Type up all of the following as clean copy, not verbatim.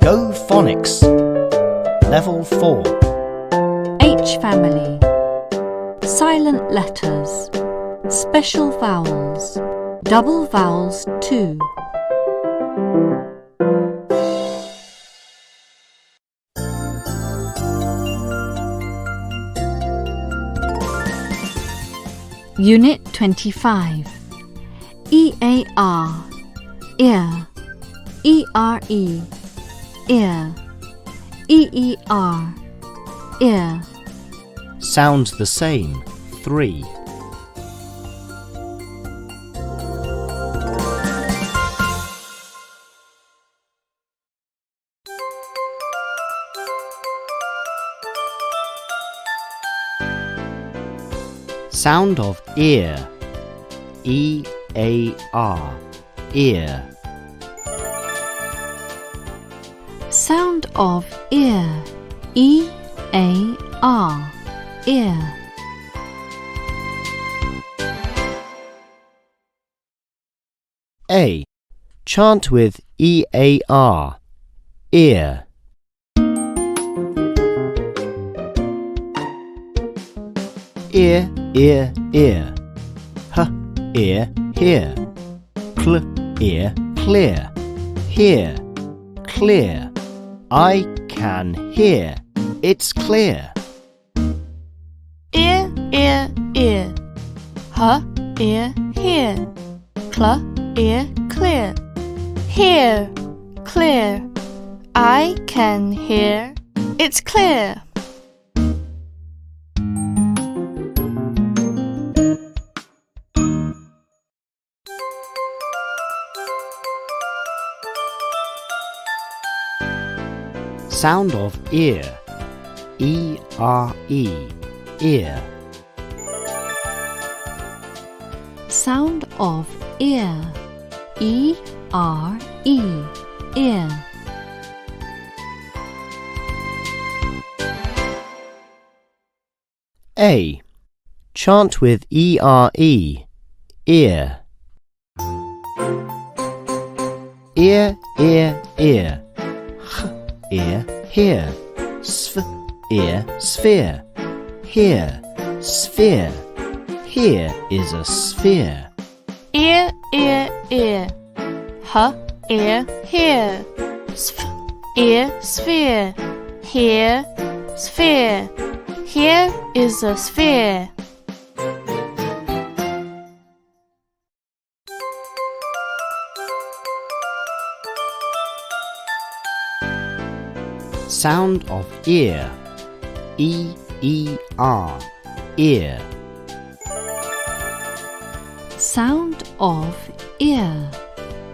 Go Phonics. Level 4. H family. Silent letters. Special vowels. Double vowels 2. Unit 25. EAR, ear. ERE, ear. EER, ear. Sounds the same. 3. Sound of ear. E-A-R, ear. Sound of ear. E-A-R, ear. A. Chant with E-A-R, ear. Ear, ear, ear. H, ear, here. Cl, ear, clear. Here, clear. I can hear. It's clear. Ear, ear, ear. H, ear, here. Cl, ear, clear. Here, clear. I can hear. It's clear. Sound of ear. E-R-E, ear. Sound of ear. E-R-E, ear. A. Chant with E-R-E, ear. Ear, ear, ear. H, ear, here. Sv, ear, sphere. Here, sphere. Here is a sphere. Ear, ear, ear. H, ear, here. Sv, ear, sphere. Here, sphere. Here is a sphere. Sound of ear. E-E-R, ear. Sound of ear.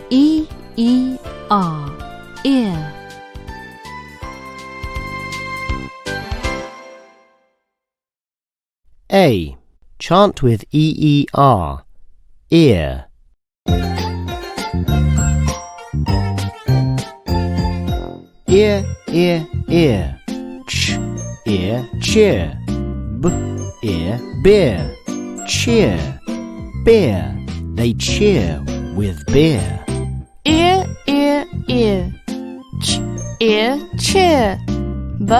E-E-R, ear. A. Chant with E-E-R, ear. Ear, ear, ear. Ch, ear, cheer. B, ear, beer. Cheer, beer. They cheer with beer. Ear, ear, ear. Ch, ear, cheer. B,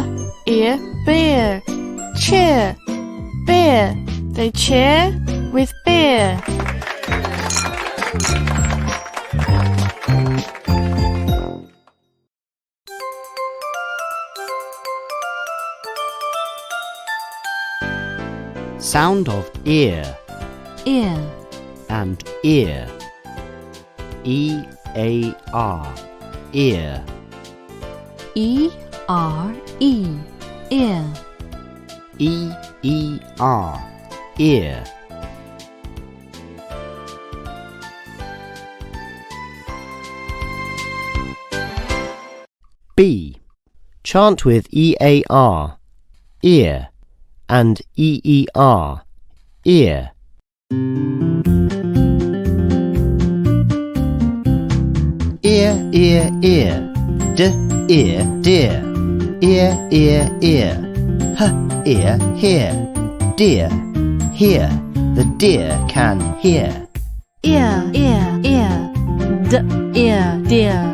ear, beer. Cheer, beer. They cheer with beer. Sound of ear. Ear. And ear. E-A-R, ear. E-R-E, ear. E-E-R, ear. B. Chant with E-A-R, ear. And E-E-R, ear. Ear, ear, ear. D, ear, dear. Ear, ear, ear. H, ear, here. Dear, here. The deer can hear. Ear, ear, ear. D, ear, dear.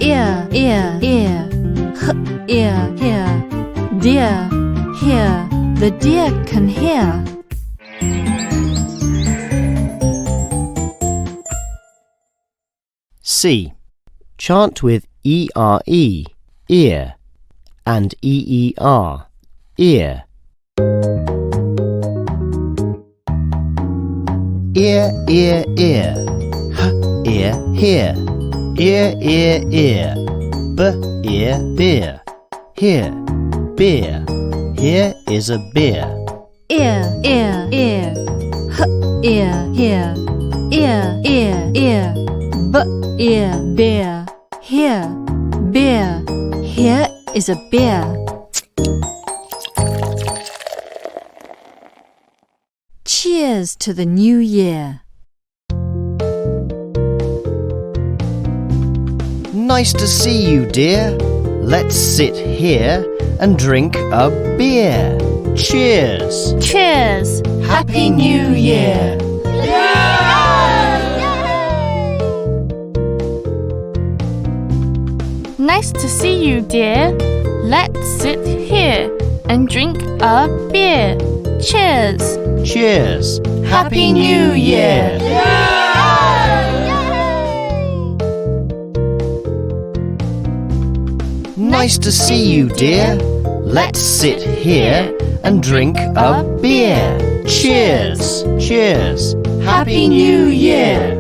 Ear, ear, ear. ear, here. Deer, here. The deer can hear. C. Chant with E-R-E, ear, and E-E-R, ear. Ear, ear, ear. H, ear, here. Ear, ear, ear. B, ear, beer. Here, beer. Here is a beer. Ear, ear, ear. H, ear, here. Ear, ear, ear. B, ear, beer. Here, beer. Here is a beer. Cheers to the new year. Nice to see you, dear. Let's sit here and drink a beer. Cheers! Cheers! Happy New Year! Nice to see you, dear. Let's sit here and drink a beer. Cheers! Cheers! Happy New Year! Nice to see you, dear. Let's sit here and drink a beer. Cheers! Cheers! Happy New Year!